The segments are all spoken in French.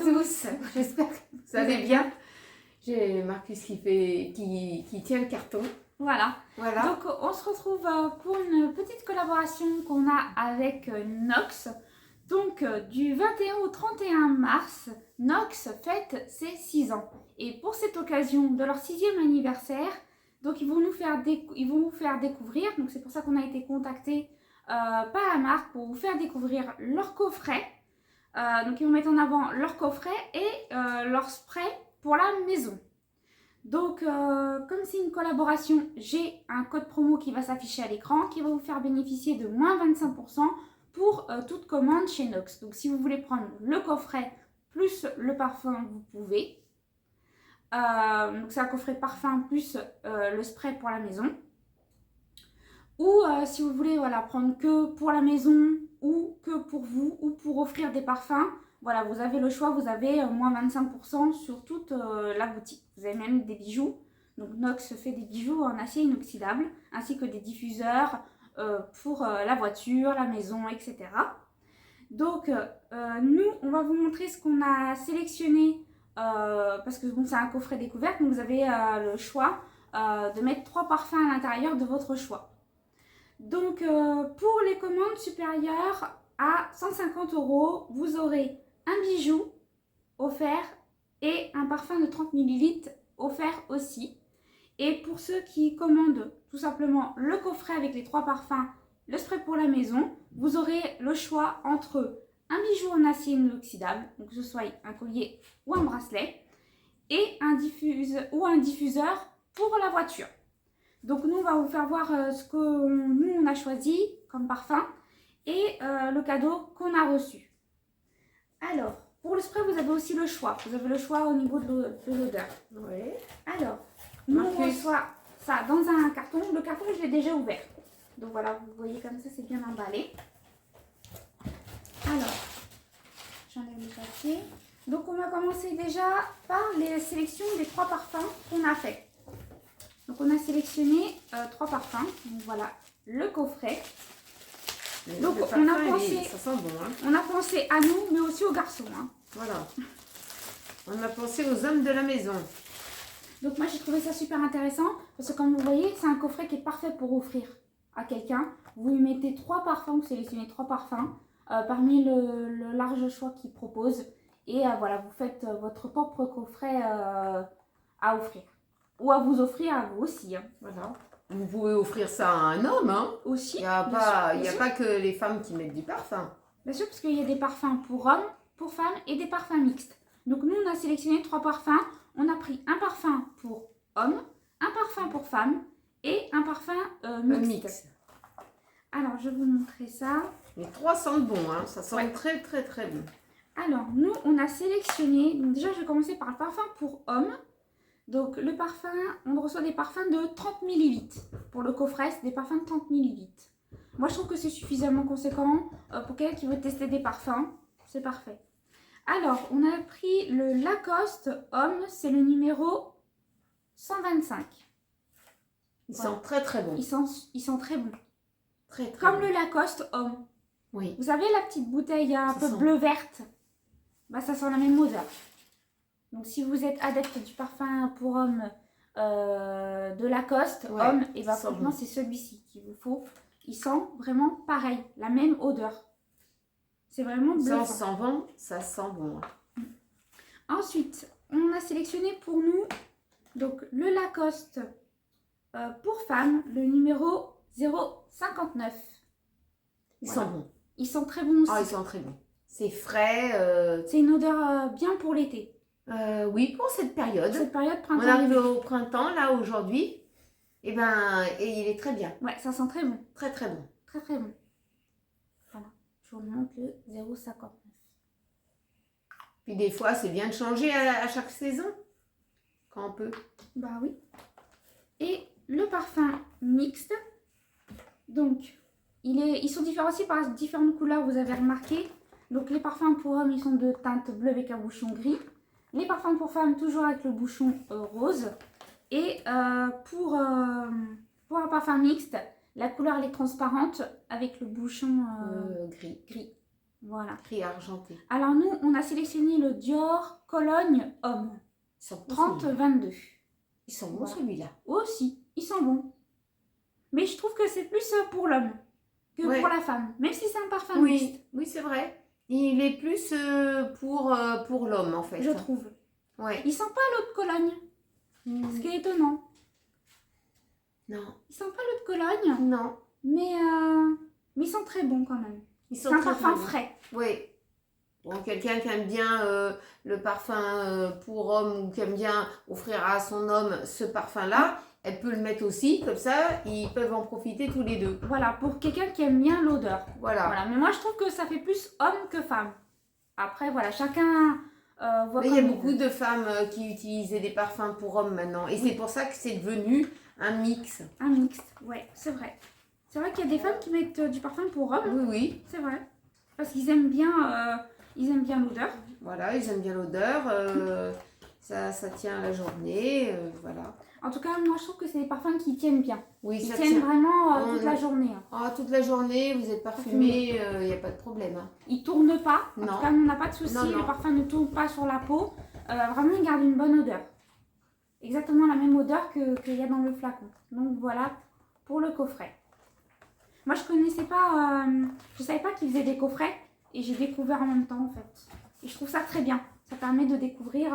tous, j'espère que vous allez bien. J'ai Marcus qui tient le carton. Voilà. Donc on se retrouve pour une petite collaboration qu'on a avec Nox. Donc du 21 au 31 mars, Nox fête ses 6 ans. Et pour cette occasion de leur 6e anniversaire, donc ils vont nous faire découvrir, donc c'est pour ça qu'on a été contacté par la marque pour vous faire découvrir leur coffret. Donc ils vont mettre en avant leur coffret et leur spray pour la maison. Donc comme c'est une collaboration, j'ai un code promo qui va s'afficher à l'écran qui va vous faire bénéficier de moins 25% pour toute commande chez Nox. Donc si vous voulez prendre le coffret plus le parfum, vous pouvez. Donc c'est un coffret parfum plus le spray pour la maison. Ou si vous voulez prendre que pour la maison ou que pour vous ou pour offrir des parfums, voilà, vous avez le choix, vous avez moins 25% sur toute la boutique. Vous avez même des bijoux. Donc Nox fait des bijoux en acier inoxydable ainsi que des diffuseurs pour la voiture, la maison, etc. Donc nous, on va vous montrer ce qu'on a sélectionné parce que bon, c'est un coffret découverte, donc vous avez le choix de mettre 3 parfums à l'intérieur de votre choix. Donc pour les commandes supérieures à 150 €, vous aurez un bijou offert et un parfum de 30 ml offert aussi. Et pour ceux qui commandent tout simplement le coffret avec les 3 parfums, le spray pour la maison, vous aurez le choix entre un bijou en acier inoxydable, donc que ce soit un collier ou un bracelet, et un diffuseur pour la voiture. Donc nous, on va vous faire voir ce que nous, on a choisi comme parfum et le cadeau qu'on a reçu. Alors, pour le spray, vous avez aussi le choix. Vous avez le choix au niveau de l'odeur. Oui. Alors, nous, on reçoit ça dans un carton. Le carton, je l'ai déjà ouvert. Donc voilà, vous voyez comme ça, c'est bien emballé. Alors, j'enlève le papier. Donc on va commencer déjà par les sélections des 3 parfums qu'on a fait. Donc on a sélectionné 3 parfums. Donc voilà le coffret. Donc on a pensé, ça sent bon, hein. On a pensé à nous, mais aussi aux garçons. Hein. Voilà. On a pensé aux hommes de la maison. Donc moi j'ai trouvé ça super intéressant parce que comme vous voyez, c'est un coffret qui est parfait pour offrir à quelqu'un. Vous lui mettez 3 parfums, vous sélectionnez 3 parfums parmi le large choix qu'il propose. Et voilà, vous faites votre propre coffret à offrir. Ou à vous offrir à vous aussi. Hein. Voilà. Vous pouvez offrir ça à un homme, hein. Aussi. Il n'y a pas que les femmes qui mettent du parfum. Bien sûr, parce qu'il y a des parfums pour hommes, pour femmes et des parfums mixtes. Donc nous, on a sélectionné 3 parfums. On a pris un parfum pour hommes, un parfum pour femmes et un parfum mixte. Alors, je vais vous montrer ça. Les 3 sentent bon, hein. Ça sent très très très bon. Alors, nous, on a sélectionné... Donc déjà, je vais commencer par le parfum pour hommes. Donc, le parfum, on reçoit des parfums de 30 ml. Pour le coffret, c'est des parfums de 30 ml. Moi, je trouve que c'est suffisamment conséquent pour quelqu'un qui veut tester des parfums. C'est parfait. Alors, on a pris le Lacoste homme, c'est le numéro 125. Ils sentent très très bon. Ils sont très bons. Très, très comme bon. Le Lacoste homme. Oui. Vous savez, la petite bouteille un peu bleu-verte, bah, ça sent la même odeur. Donc, si vous êtes adepte du parfum pour homme de Lacoste homme, et bah, franchement, c'est celui-ci qu'il vous faut. Il sent vraiment pareil, la même odeur. C'est vraiment bluffant. Ça sent bon, ça sent bon. Ensuite, on a sélectionné pour nous donc le Lacoste pour femmes, le numéro 059. Ils sont bons. Ils sont très bons aussi. Ah, ils sont très bons. C'est frais. C'est une odeur bien pour l'été. Oui, pour cette période. Cette période printemps. On arrive au printemps, là, aujourd'hui. Et il est très bien. Ouais, ça sent très bon. Très, très bon. Très, très bon. Voilà. Je vous montre le 0,59. Puis des fois, c'est bien de changer à chaque saison. Quand on peut. Bah oui. Et le parfum mixte. Donc, ils sont différenciés par différentes couleurs, vous avez remarqué. Donc, les parfums pour hommes, ils sont de teinte bleue avec un bouchon gris. Les parfums pour femmes, toujours avec le bouchon rose. Et pour un parfum mixte, la couleur elle est transparente avec le bouchon gris. Voilà. Gris argenté. Alors nous, on a sélectionné le Dior Cologne Homme. Ils sont bons, 30-22. Ils sont bons, Voilà. celui-là. Aussi, ils sont bons. Mais je trouve que c'est plus pour l'homme que Ouais. pour la femme. Même si c'est un parfum mixte, Oui, oui, c'est vrai. Il est plus pour l'homme, en fait. je trouve. Ouais. Il sent pas l'eau de Cologne, ce qui est étonnant. Non, Il sent pas l'eau de Cologne, non. mais ils sont très bons quand même. Ils C'est sont un très parfum bons. frais. Oui. Bon, quelqu'un qui aime bien le parfum pour homme ou qui aime bien offrir à son homme ce parfum-là, elle peut le mettre aussi, comme ça, ils peuvent en profiter tous les deux. Voilà, pour quelqu'un qui aime bien l'odeur. Voilà. Voilà, mais moi je trouve que ça fait plus homme que femme. Après, voilà, chacun voit Mais il comme y a il beaucoup veut. de femmes qui utilisaient des parfums pour hommes maintenant. Et c'est pour ça que c'est devenu un mix. Un mixte, ouais, c'est vrai. C'est vrai qu'il y a des femmes qui mettent du parfum pour hommes, Oui, oui. c'est vrai. Parce qu'ils aiment bien l'odeur. Voilà, ils aiment bien l'odeur. Ça tient la journée. Voilà. En tout cas, moi je trouve que c'est des parfums qui tiennent bien. Oui, Ils ça tiennent tient. vraiment toute la journée. Hein. Ah, toute la journée, vous êtes parfumé, il n'y a pas de problème. Hein. Ils tournent pas. En Non. tout cas, on n'a pas de souci. Non, non. Le parfum ne tourne pas sur la peau. Vraiment, il garde une bonne odeur. Exactement la même odeur qu'il y a dans le flacon. Donc voilà pour le coffret. Moi, je connaissais pas, je savais pas qu'ils faisaient des coffrets et j'ai découvert en même temps en fait. Et je trouve ça très bien. Ça permet de découvrir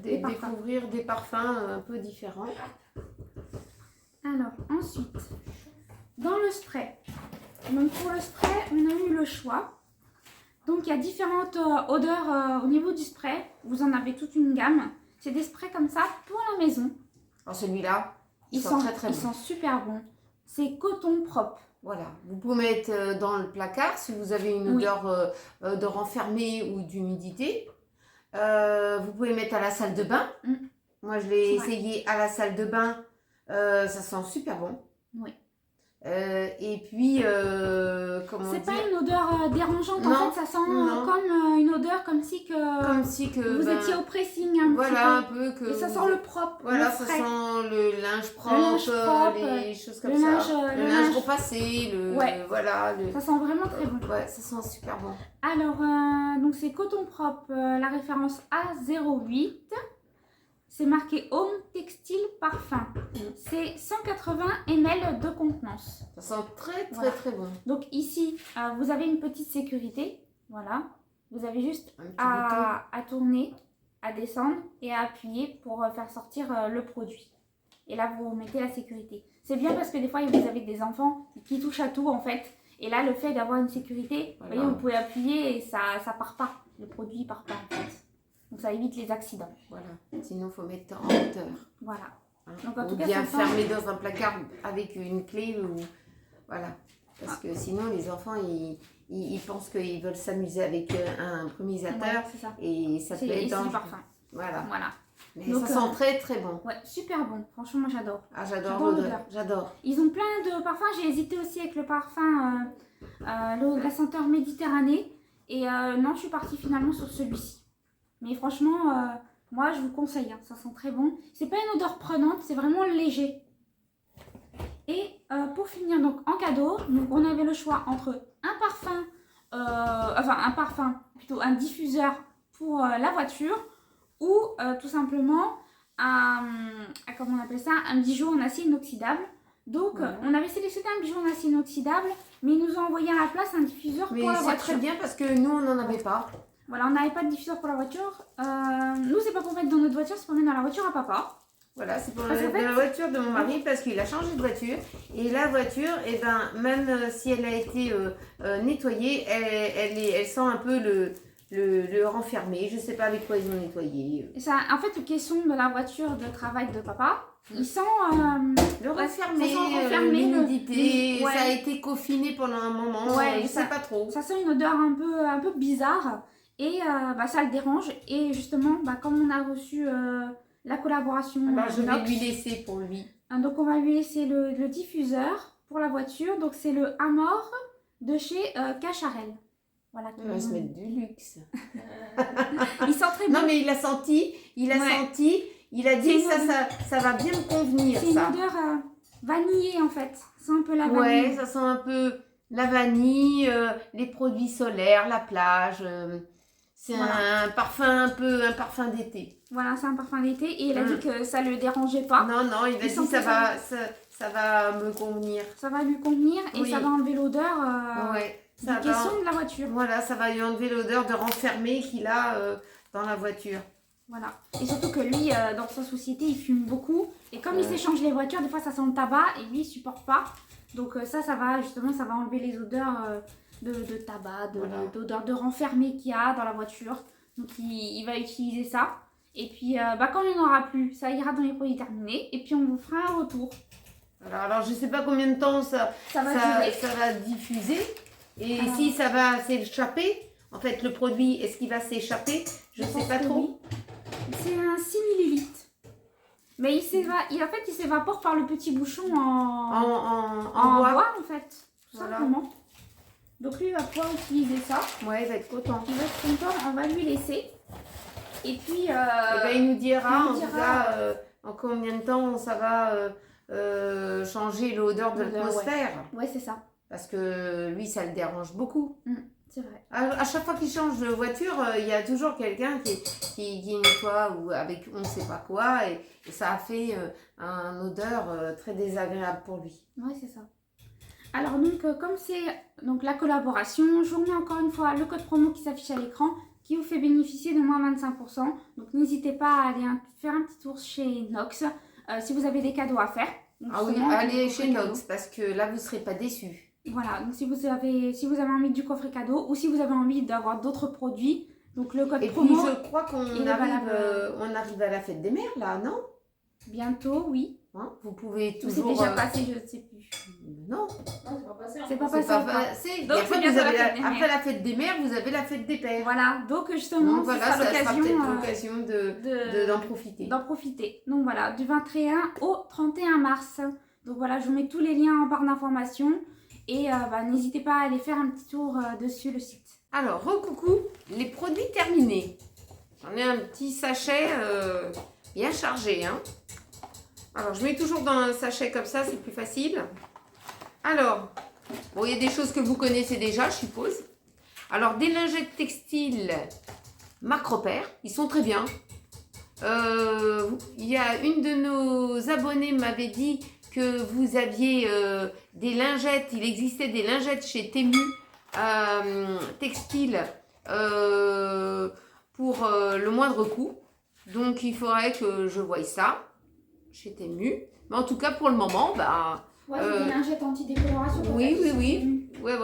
des parfums. Découvrir des parfums un peu différents. Alors, ensuite, dans le spray. Donc pour le spray, on a eu le choix. Donc il y a différentes odeurs au niveau du spray. Vous en avez toute une gamme. C'est des sprays comme ça pour la maison. Alors celui-là, il sent très très ils bon. sont super bons. C'est coton propre. Voilà, vous pouvez mettre dans le placard si vous avez une odeur de renfermé ou d'humidité. Vous pouvez mettre à la salle de bain. Moi, je l'ai essayé à la salle de bain. Ça sent super bon. Oui. Et puis, comment C'est dire, pas une odeur dérangeante. Non, En fait, ça sent comme une odeur comme si que comme si que vous étiez au pressing un voilà, un petit peu peu. que Et ça vous- sent le propre. Voilà, le ça frais. sent le linge propre, linge propre, les choses comme le ça. linge- le le linge linge- repassé, voilà. Ça sent vraiment très bon. Ouais, ça sent super bon. Alors, donc c'est coton propre, la référence A08. C'est marqué Home Textile Parfum. C'est 180 ml de contenance. Ça sent très Voilà. très bon. Donc ici, vous avez une petite sécurité. Voilà. Vous avez juste Un petit bouton. à tourner, à descendre et à appuyer pour faire sortir le produit. Et là, vous mettez la sécurité. C'est bien parce que des fois, vous avez des enfants qui touchent à tout en fait. Et là, le fait d'avoir une sécurité, Voilà. vous voyez, vous pouvez appuyer et ça part pas. Le produit part pas en fait. Donc ça évite les accidents. Voilà. Sinon, il faut mettre en hauteur. Voilà. Hein. Donc, en Ou tout cas, bien ça sent- fermé dans un placard avec une clé. Ou... Voilà. Parce que sinon, les enfants, ils pensent qu'ils veulent s'amuser avec un brumisateur. Ouais, c'est ça. Et ça peut Et être c'est du dangereux. parfum. Voilà. Voilà. Mais Donc, ça sent très très bon. Ouais, super bon. Franchement, moi j'adore. Ah, j'adore J'adore l'odeur. l'odeur. J'adore. Ils ont plein de parfums. J'ai hésité aussi avec le parfum, la senteur Méditerranée. Et non, je suis partie finalement sur celui-ci. Mais franchement, moi je vous conseille. Hein, ça sent très bon. C'est pas une odeur prenante, c'est vraiment léger. Et pour finir, donc en cadeau, donc, on avait le choix entre un parfum, plutôt un diffuseur pour la voiture ou tout simplement comment on appelle ça, un bijou en acier inoxydable. Donc on avait sélectionné un bijou en acier inoxydable, mais ils nous ont envoyé à la place un diffuseur Mais pour la c'est voiture. très bien parce que nous, on n'en avait pas. Voilà, on n'avait pas de diffuseur pour la voiture. Nous, c'est pas pour mettre dans notre voiture, c'est pour mettre dans la voiture à papa. Voilà, c'est pour Parce qu'en fait- la voiture de mon mari parce qu'il a changé de voiture. Et la voiture, eh ben, même si elle a été nettoyée, elle sent un peu le renfermé. Je sais pas avec quoi ils ont nettoyé. Et ça, en fait, question de la voiture de travail de papa, il sent... Le Ouais, renfermé, ça sent renfermé, l'humidité, ouais. ça a été confiné pendant un moment. Ouais, je ça- sais pas trop. Ça sent une odeur un peu bizarre et ça le dérange. Et justement, comme on a reçu la collaboration Alors, je vais Nox, lui laisser pour lui. donc on va lui laisser le diffuseur pour la voiture. Donc c'est le Amor de chez Cacharel. Voilà. Il va se mettre du luxe. Il sent très bon. Non, mais il a senti, il a dit C'est une ça va bien me convenir, C'est une ça. odeur vanillée en fait. C'est un peu la Ouais, vanille. ça sent un peu La vanille, les produits solaires, la plage. C'est un parfum un parfum d'été. Voilà, c'est un parfum d'été et il a dit que ça ne le dérangeait pas. Non, non, il a dit ça va me convenir. Ça va lui convenir et ça va enlever l'odeur du caisson de la voiture. Voilà, ça va lui enlever l'odeur de renfermé qu'il a dans la voiture. Voilà. Et surtout que lui, dans sa société, il fume beaucoup. Et comme il s'échange les voitures, des fois ça sent le tabac et lui, il supporte pas. Donc ça va justement, ça va enlever les odeurs de tabac, d'odeur de renfermé qu'il y a dans la voiture. Donc il va utiliser ça. Et puis quand il n'y en aura plus, ça ira dans les produits terminés. Et puis on vous fera un retour. Alors je ne sais pas combien de temps ça va diffuser. Et si ça va s'échapper, en fait le produit, est-ce qu'il va s'échapper? Je ne sais pas trop. Oui. C'est un 6 ml. Mais il s'évapore par le petit bouchon en bois en fait. Tout simplement. Donc lui il va pouvoir utiliser ça. Ouais, il va être content. Il va être content, on va lui laisser. Et puis il nous dira en combien de temps ça va changer l'odeur de l'atmosphère. Ouais, c'est ça. Parce que lui ça le dérange beaucoup. C'est vrai. À chaque fois qu'il change de voiture, il y a toujours quelqu'un qui nettoie ou avec on ne sait pas quoi et ça a fait une odeur très désagréable pour lui. Oui, c'est ça. Alors donc comme c'est la collaboration, je vous remets encore une fois le code promo qui s'affiche à l'écran qui vous fait bénéficier de moins 25%. Donc n'hésitez pas à aller faire un petit tour chez Nox si vous avez des cadeaux à faire. Donc, allez chez Nox parce que là vous ne serez pas déçus. Voilà, donc si vous avez envie du coffret cadeau ou si vous avez envie d'avoir d'autres produits, donc le code promo. Et puis je crois qu'on arrive à la fête des mères là, non? Bientôt, oui. Hein, vous pouvez toujours. C'est déjà passé, je ne sais plus. Non, c'est pas passé. Donc après la fête des mères, vous avez la fête des pères. Voilà, donc justement, ça sera peut-être l'occasion d'en profiter. D'en profiter. Donc voilà, du 21 au 31 mars. Donc voilà, je vous mets tous les liens en barre d'informations. Et n'hésitez pas à aller faire un petit tour dessus le site. Alors, recoucou, les produits terminés. J'en ai un petit sachet bien chargé. Hein. Alors, je mets toujours dans un sachet comme ça, c'est plus facile. Alors, il y a des choses que vous connaissez déjà, je suppose. Alors, des lingettes textiles marque Repère, ils sont très bien. Il y a une de nos abonnés m'avait dit que vous aviez des lingettes, il existait des lingettes chez Temu textile pour le moindre coût. Donc il faudrait que je voie ça chez Temu. Mais en tout cas pour le moment, des lingettes anti-décoloration. Oui. Ouais,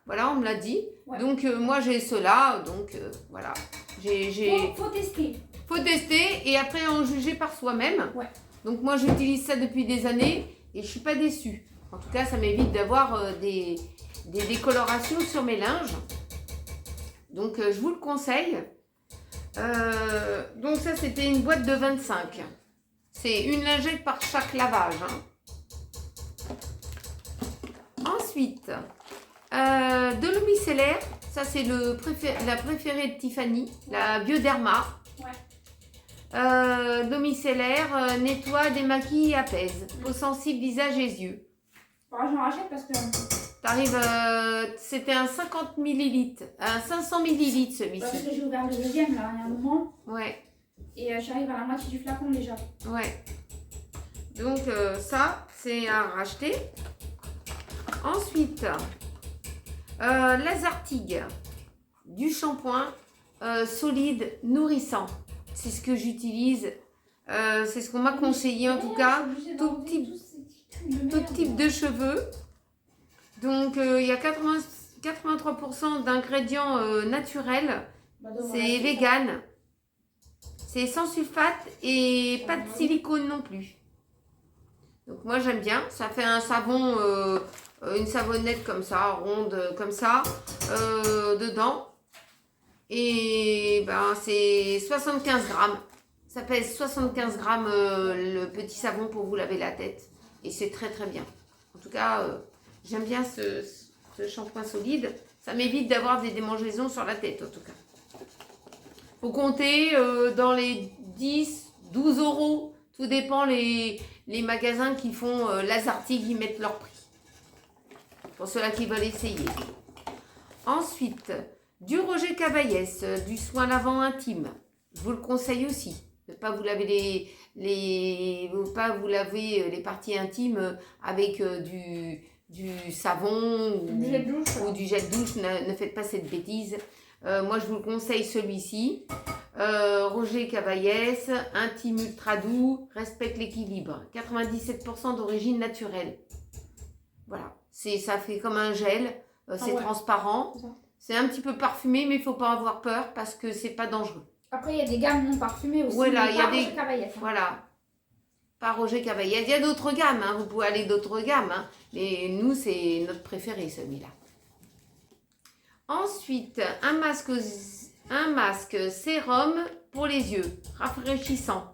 voilà, on me l'a dit. Ouais. Donc moi j'ai cela, donc voilà. Faut tester. Faut tester et après en juger par soi-même. Ouais. Donc moi j'utilise ça depuis des années. Et je ne suis pas déçue. En tout cas, ça m'évite d'avoir des décolorations sur mes linges. Donc, je vous le conseille. Donc, ça, c'était une boîte de 25. C'est une lingette par chaque lavage. Hein. Ensuite, de l'eau micellaire. Ça, c'est la préférée de Tiffany, la Bioderma. Ouais. L'eau micellaire nettoie, démaquille et apaise. Peau sensible, visage et yeux. J'en rachète parce que. C'était un 50 ml, un 500 ml celui-ci. Parce que j'ai ouvert le deuxième là, il y a un moment. Ouais. Et j'arrive à la moitié du flacon déjà. Ouais. Donc ça, c'est à racheter. Ensuite, Lazartigue, du shampoing solide, nourrissant. C'est ce que j'utilise. C'est ce qu'on m'a conseillé en tout cas. Tout type de cheveux. Donc il y a 83% d'ingrédients naturels. C'est vegan. C'est sans sulfate et pas de silicone non plus. Donc moi j'aime bien. Ça fait un savon, une savonnette comme ça, ronde comme ça, dedans. Et c'est 75 grammes. Ça pèse 75 grammes le petit savon pour vous laver la tête. Et c'est très très bien. En tout cas, j'aime bien ce shampoing solide. Ça m'évite d'avoir des démangeaisons sur la tête en tout cas. Faut compter dans les 10, 12 euros. Tout dépend les magasins qui font Lazartigue, ils mettent leur prix. pour ceux-là qui veulent essayer. Ensuite, du Roger Cavaillès, du soin lavant intime. Je vous le conseille aussi. Ne pas vous laver les parties intimes avec du savon ou du gel de douche. Ne faites pas cette bêtise. Moi, je vous le conseille celui-ci. Roger Cavaillès, intime ultra doux, respecte l'équilibre. 97% d'origine naturelle. Voilà. Ça fait comme un gel. C'est transparent. C'est un petit peu parfumé, mais il ne faut pas avoir peur parce que c'est pas dangereux. Après, il y a des gammes non parfumées aussi. Voilà, il y a des Roger Cavaillès. Voilà. Pas Roger Cavaillès. Il y a d'autres gammes, hein. Vous pouvez aller d'autres gammes. Hein. Mais nous, c'est notre préféré, celui-là. Ensuite, un masque sérum pour les yeux, rafraîchissant.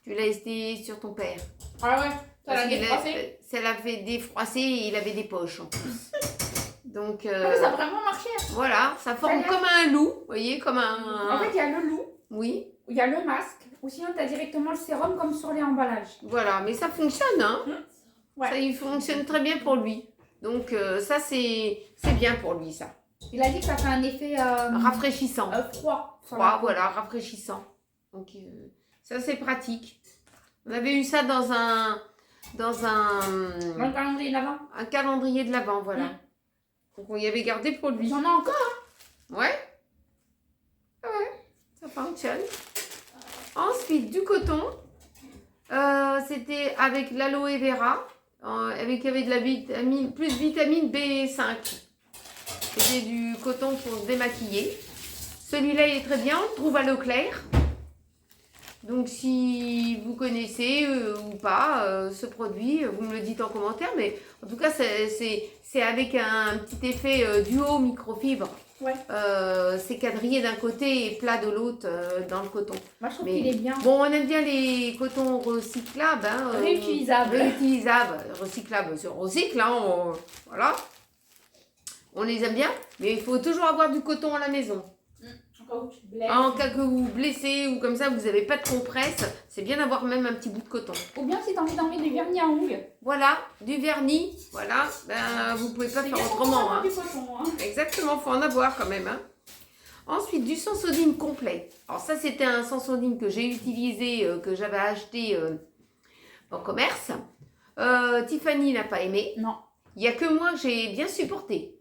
Tu l'as essayé sur ton père. Ah ouais, ça l'a défroissé. Ça l'a fait défroisser et il avait des poches en plus. Donc, ça a vraiment marché. Voilà, ça forme comme un loup, vous voyez, comme un... En fait, il y a le loup. Oui. Il y a le masque. Ou sinon, tu as directement le sérum comme sur les emballages. Voilà, mais ça fonctionne, hein. Ouais. Ça, il fonctionne très bien pour lui. Donc, ça, c'est bien pour lui, ça. Il a dit que ça fait un effet... rafraîchissant. Froid. Froid, voilà, rafraîchissant. Donc, ça, c'est pratique. On avait eu ça dans un calendrier de l'Avent. Un calendrier de l'Avent, voilà. Donc, on y avait gardé pour lui. J'en ai encore, hein. Ouais. Ouais, ça fonctionne. Ensuite, du coton. C'était avec l'aloe vera. Avec de la vitamine, plus vitamine B5. C'était du coton pour se démaquiller. Celui-là, il est très bien. On le trouve à Leclerc. Donc, si vous connaissez ou pas ce produit, vous me le dites en commentaire. Mais en tout cas, c'est avec un petit effet duo microfibre. Ouais. C'est quadrillé d'un côté et plat de l'autre dans le coton. Moi, je trouve qu'il est bien. Bon, on aime bien les cotons recyclables. Hein, réutilisables. Recyclables. On recycle, hein, voilà. On les aime bien, mais il faut toujours avoir du coton à la maison. En cas que vous vous blessez ou comme ça, vous n'avez pas de compresse, c'est bien d'avoir même un petit bout de coton. Ou bien si tu as envie d'en mettre du vernis à ongles. Voilà, du vernis, voilà, vous pouvez pas faire autrement. Hein. Du coton, hein. Exactement, faut en avoir quand même. Hein. Ensuite, du Sensodyne complet. Alors ça, c'était un Sensodyne que j'ai utilisé, que j'avais acheté en commerce. Tiffany n'a pas aimé. Non. Il n'y a que moi que j'ai bien supporté.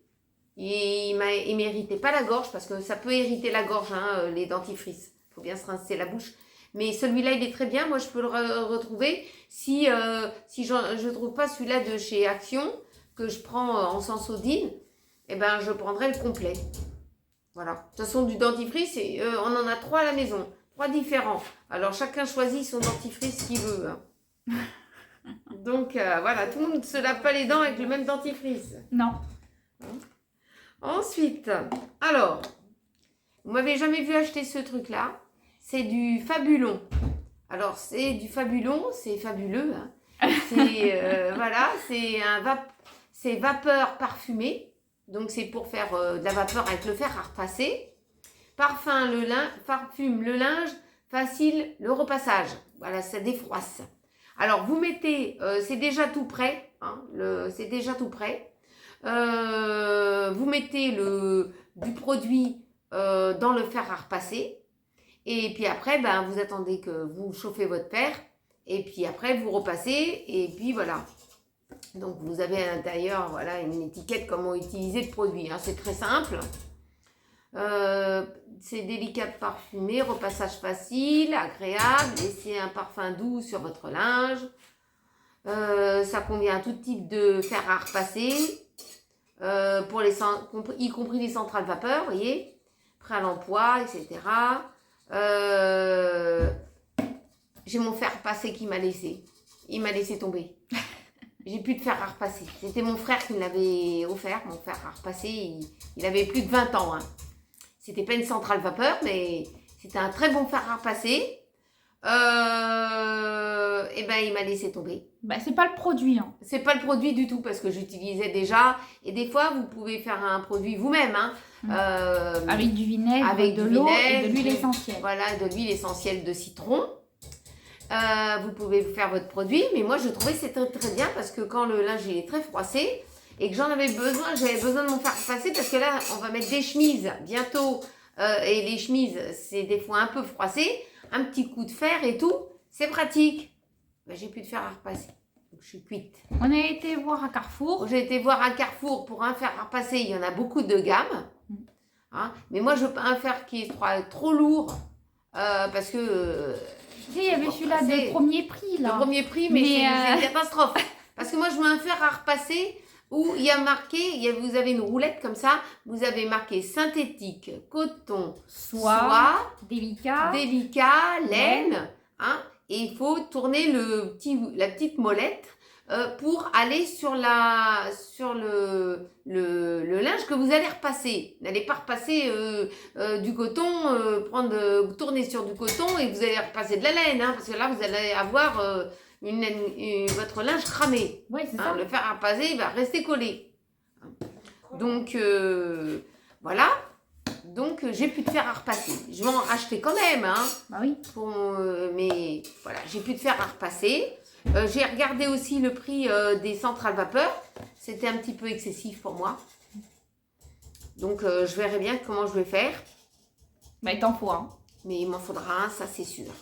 Il ne méritait pas la gorge parce que ça peut irriter la gorge, hein, les dentifrices. Il faut bien se rincer la bouche. Mais celui-là, il est très bien. Moi, je peux le retrouver. Si je ne trouve pas celui-là de chez Action, que je prends en Sensodyne, eh ben, je prendrai le complet. Voilà. De toute façon, du dentifrice, on en a 3 à la maison. 3 différents. Alors, chacun choisit son dentifrice qu'il veut. Hein. Donc, voilà. Tout le monde ne se lave pas les dents avec le même dentifrice. Non. Hein. Ensuite, alors, vous m'avez jamais vu acheter ce truc-là. C'est du Fabulon. Alors, c'est du Fabulon, c'est fabuleux. Hein. C'est, voilà, c'est vapeur parfumée. Donc, c'est pour faire de la vapeur avec le fer à repasser. Parfume le linge, facile le repassage. Voilà, ça défroisse. Alors, vous mettez, c'est déjà tout prêt. Hein, c'est déjà tout prêt. Vous mettez du produit dans le fer à repasser et puis après vous attendez que vous chauffez votre fer et puis après vous repassez et puis voilà. Donc vous avez à l'intérieur voilà une étiquette comment utiliser le produit, hein. C'est très simple. C'est délicat parfumé, repassage facile, agréable, laissez un parfum doux sur votre linge. Ça convient à tout type de fer à repasser. Y compris les centrales vapeur, vous voyez, prêt à l'emploi, etc. J'ai mon fer à repasser qui m'a laissé. Il m'a laissé tomber. J'ai plus de fer à repasser. C'était mon frère qui me l'avait offert, mon fer à repasser. Il avait plus de 20 ans. Hein. C'était pas une centrale vapeur, mais c'était un très bon fer à repasser. Et ben il m'a laissé tomber. Bah, c'est pas le produit. Hein. C'est pas le produit du tout parce que j'utilisais déjà. Et des fois, vous pouvez faire un produit vous-même. Hein. Avec du vinaigre, avec de l'eau et de l'huile essentielle. Voilà, de l'huile essentielle de citron. Vous pouvez faire votre produit. Mais moi, je trouvais que c'était très bien parce que quand le linge il est très froissé, et que j'en avais besoin, j'avais besoin de m'en faire repasser parce que là, on va mettre des chemises bientôt. Et les chemises, c'est des fois un peu froissé. Un petit coup de fer et tout, c'est pratique. Ben, j'ai plus de fer à repasser. Donc, je suis cuite. On a été voir à Carrefour. J'ai été voir à Carrefour pour un fer à repasser. Il y en a beaucoup de gamme. Hein, mais moi, je veux pas un fer qui est trop lourd. Parce que... il y avait celui-là de premier prix. Là. Le premier prix, mais c'est une catastrophe. Parce que moi, je veux un fer à repasser où il y a marqué, vous avez une roulette comme ça, vous avez marqué synthétique, coton, soie, délicat, laine. Hein, et il faut tourner la petite molette pour aller sur le linge que vous allez repasser. N'allez pas repasser du coton, tourner sur du coton et vous allez repasser de la laine, hein, parce que là vous allez avoir votre linge cramé. Oui, c'est hein, ça. le fer à repasser va rester collé. Donc voilà. Donc j'ai plus de fer à repasser. Je vais en racheter quand même, hein. Bah oui. Mais voilà, j'ai plus de fer à repasser. J'ai regardé aussi le prix des centrales vapeur. C'était un petit peu excessif pour moi. Donc je verrai bien comment je vais faire. Bah il t'en faut un. Mais il m'en faudra un, ça c'est sûr.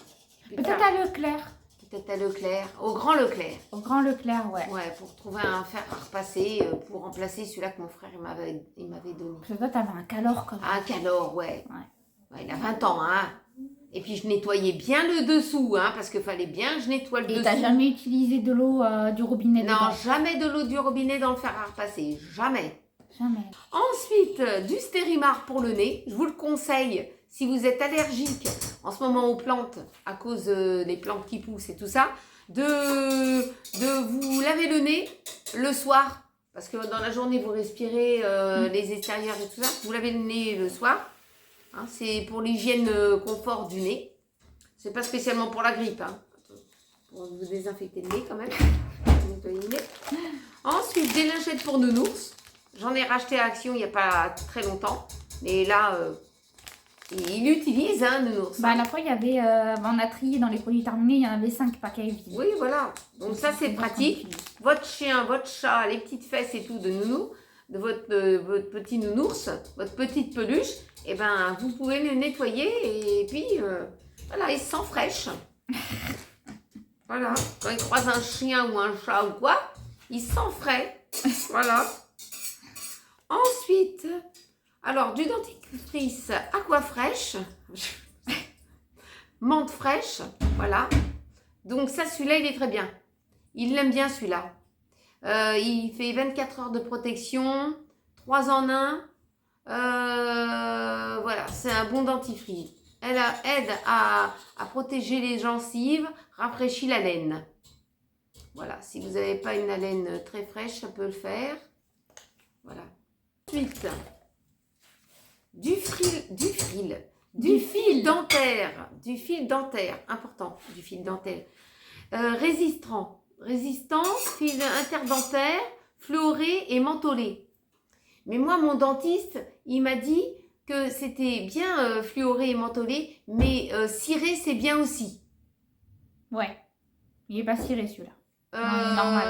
Peut-être à Leclerc. Peut-être à Leclerc. Au Grand Leclerc. Au Grand Leclerc, ouais. Ouais, pour trouver un fer à repasser, pour remplacer celui-là que mon frère il m'avait donné. Parce que toi t'avais un Calor quand même. Un Calor, ouais. Ouais, il a 20 ans, hein. Et puis je nettoyais bien le dessous, hein, parce qu'il fallait bien que je nettoie le dessous. Et t'as jamais utilisé de l'eau du robinet dedans? Non, jamais de l'eau du robinet dans le fer à repasser, jamais. Jamais. Ensuite, du Stérimar pour le nez. Je vous le conseille si vous êtes allergique en ce moment aux plantes, à cause des plantes qui poussent et tout ça, de vous laver le nez le soir. Parce que dans la journée, vous respirez les extérieurs et tout ça. Vous lavez le nez le soir. Hein, c'est pour l'hygiène confort du nez. C'est pas spécialement pour la grippe. Hein. Pour vous désinfecter le nez quand même. Nettoyer le nez. Ensuite, des lingettes pour nounours. J'en ai racheté à Action il n'y a pas très longtemps. Mais là, il l'utilise, hein, nounours. Bah, à la fois, il y avait, on a trié dans les produits terminés, il y en avait 5 paquets vides. Oui, voilà. Donc ça, c'est pratique. Votre chien, votre chat, les petites fesses et tout de nounou, de votre petit nounours, votre petite peluche, et ben vous pouvez le nettoyer et puis voilà, il se sent fraîche. Voilà. Quand il croise un chien ou un chat ou quoi, il se sent frais. Voilà. Ensuite, alors du dentifrice Aquafresh, menthe fraîche, voilà. Donc ça, celui-là, il est très bien. Il l'aime bien celui-là. Il fait 24 heures de protection, 3 en 1. Voilà, c'est un bon dentifrice. Elle aide à protéger les gencives, rafraîchit la laine. Voilà, si vous n'avez pas une haleine très fraîche, ça peut le faire. Voilà. Ensuite, du fil dentaire, important, du fil dentaire. Résistant, fil interdentaire, fluoré et mentholé. Mais moi, mon dentiste, il m'a dit que c'était bien fluoré et mentholé, mais ciré, c'est bien aussi. Ouais, il n'est pas ciré celui-là.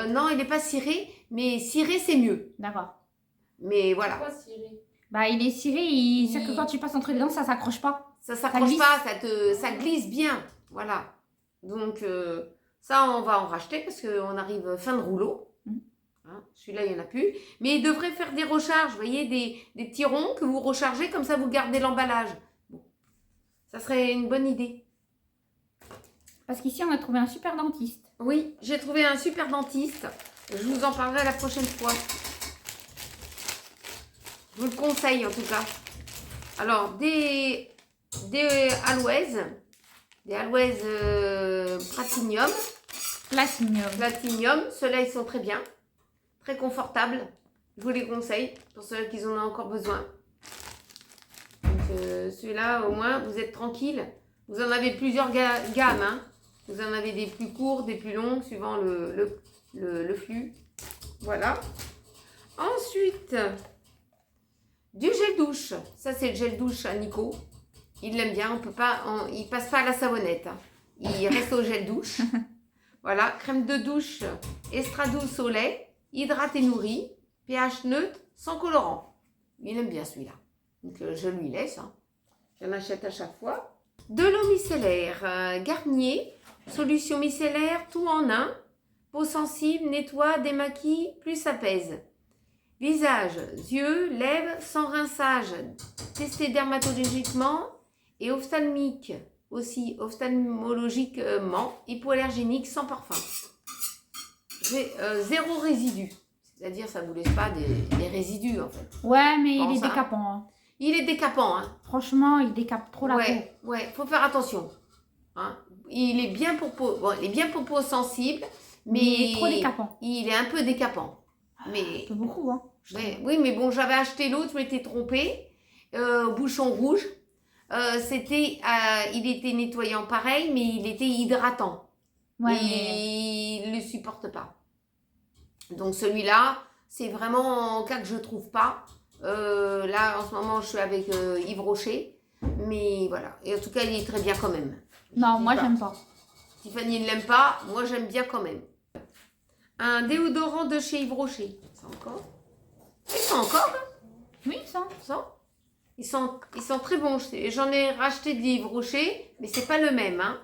Non, il n'est pas ciré, mais ciré, c'est mieux. D'accord. Mais voilà. Pourquoi ciré? Bah, il est ciré, c'est que quand tu passes entre les dents, ça s'accroche pas. Ça s'accroche pas, ça glisse bien. Voilà. Donc, ça, on va en racheter parce qu'on arrive fin de rouleau. Hein, celui-là, il n'y en a plus. Mais il devrait faire des recharges. Vous voyez, des petits ronds que vous rechargez, comme ça, vous gardez l'emballage. Bon. Ça serait une bonne idée. Parce qu'ici, on a trouvé un super dentiste. Oui, j'ai trouvé un super dentiste. Je vous en parlerai la prochaine fois. Je vous le conseille en tout cas. Alors, des aloès. Des aloès platinium. Platinium. Ceux-là, ils sont très bien. Très confortables. Je vous les conseille pour ceux qui en ont encore besoin. Donc, celui-là, au moins, vous êtes tranquille. Vous en avez plusieurs gammes. Hein. Vous en avez des plus courts, des plus longs, suivant le flux. Voilà. Ensuite, du gel douche. Ça, c'est le gel douche à Nico. Il l'aime bien. On peut pas, il passe pas à la savonnette. Hein. Il reste au gel douche. Voilà. Crème de douche extra douce au lait. Hydrate et nourrit. pH neutre, sans colorant. Il aime bien celui-là. Donc je lui laisse. Hein. J'en achète à chaque fois. De l'eau micellaire. Garnier. Solution micellaire, tout en un. Peau sensible, nettoie, démaquille, plus apaise. Visage, yeux, lèvres, sans rinçage. Testé dermatologiquement et ophtalmique. Aussi ophtalmologiquement. Hypoallergénique, sans parfum. J'ai 0 résidu. C'est-à-dire, ça ne vous laisse pas des résidus, en fait. Ouais, mais il est décapant. Hein. Il est décapant, hein. Franchement, il décape trop la peau. Ouais, faut faire attention. Hein. Il est bien pour peau, bon, il est bien pour peau sensible, mais il est trop décapant. Il est un peu décapant. Mais c'est beaucoup, hein. Oui, mais bon, j'avais acheté l'autre, je m'étais trompée. Bouchon rouge. Il était nettoyant pareil, mais il était hydratant. Ouais, il le supporte pas. Donc celui-là, c'est vraiment en cas que je trouve pas. Là, en ce moment, je suis avec Yves Rocher. Mais voilà. Et en tout cas, il est très bien quand même. Non, moi, j'aime pas. Tiffany ne l'aime pas. Moi, j'aime bien quand même. Un déodorant de chez Yves Rocher. Ça encore? Ils sont encore? Oui, ils sont. Ils sont très bons. J'en ai racheté de Yves Rocher, mais c'est pas le même. Hein.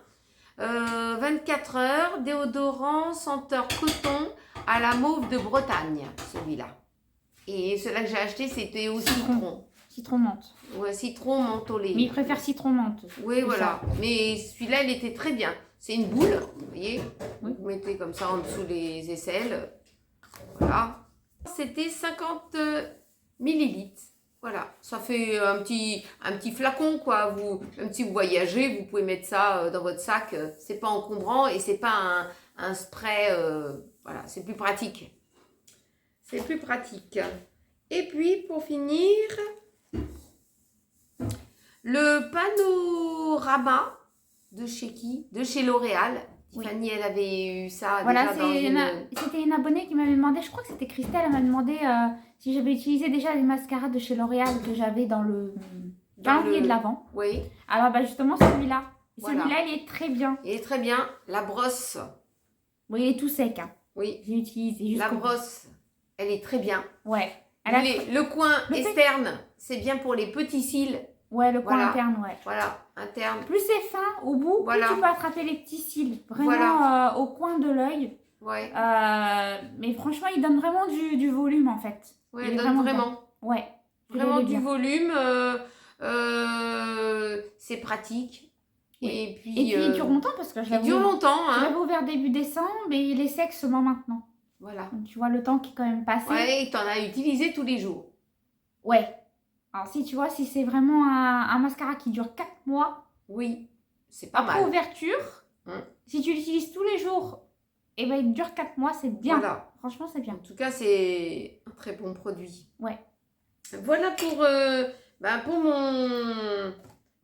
24 heures, déodorant, senteur coton à la mauve de Bretagne, celui-là. Et celui-là que j'ai acheté, c'était au citron. Citron menthe. Ouais, citron mentholé. Mais il préfère citron menthe. Oui, voilà. Ça. Mais celui-là, il était très bien. C'est une boule, vous voyez. Oui. Vous mettez comme ça en dessous les aisselles. Voilà. C'était 50 millilitres. Voilà. Ça fait un petit flacon, quoi. Même si vous voyagez, vous pouvez mettre ça dans votre sac. C'est pas encombrant et c'est pas un spray. Voilà, c'est plus pratique. C'est plus pratique. Et puis, pour finir, le panorama de chez qui? De chez L'Oréal. Oui. Tiffany, elle avait eu ça. Voilà, c'était une abonnée qui m'avait demandé, je crois que c'était Christelle, elle m'a demandé si j'avais utilisé déjà les mascaras de chez L'Oréal que j'avais dans le calendrier de l'Avent. Oui. Alors, bah, justement, celui-là. Voilà. Celui-là, il est très bien. Il est très bien. La brosse. Oui, il est tout sec. Hein. Oui. J'ai utilisé. La brosse, elle est très bien. Ouais. Le coin externe, c'est bien pour les petits cils. Ouais, le coin interne, ouais. Voilà, interne. Plus c'est fin au bout, plus tu peux attraper les petits cils. Vraiment au coin de l'œil. Ouais. Mais franchement, il donne vraiment du volume, en fait. Ouais, il donne vraiment. Ouais. Vraiment du volume. C'est pratique. Oui. Et puis il dure longtemps parce que je l'avais ouvert début décembre et il est sec seulement maintenant. Voilà. Donc, tu vois le temps qui est quand même passé. Ouais, et tu en as utilisé tous les jours. Ouais. Alors si tu vois, si c'est vraiment un mascara qui dure 4 mois. Oui, c'est pas mal. Après ouverture, si tu l'utilises tous les jours, et ben il dure 4 mois, c'est bien. Voilà. Franchement, c'est bien. En tout cas, c'est un très bon produit. Ouais. Voilà pour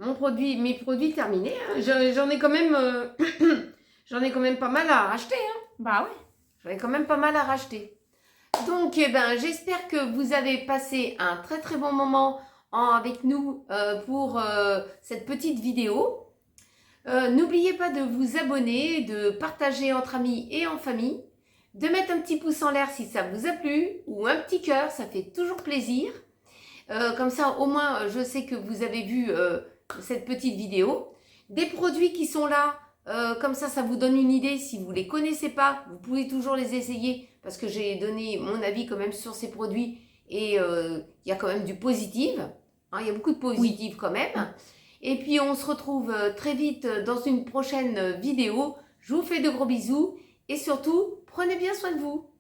mon produit, mes produits terminés. Hein. J'en ai quand même pas mal à racheter. Hein. Bah ouais. J'en ai quand même pas mal à racheter. Donc, j'espère que vous avez passé un très très bon moment avec nous pour cette petite vidéo. N'oubliez pas de vous abonner, de partager entre amis et en famille, de mettre un petit pouce en l'air si ça vous a plu ou un petit cœur, ça fait toujours plaisir. Comme ça, au moins, je sais que vous avez vu cette petite vidéo. Des produits qui sont là, comme ça vous donne une idée. Si vous ne les connaissez pas, vous pouvez toujours les essayer parce que j'ai donné mon avis quand même sur ces produits et il y a quand même du positif. Hein, il y a beaucoup de positif quand même. Et puis, on se retrouve très vite dans une prochaine vidéo. Je vous fais de gros bisous et surtout, prenez bien soin de vous.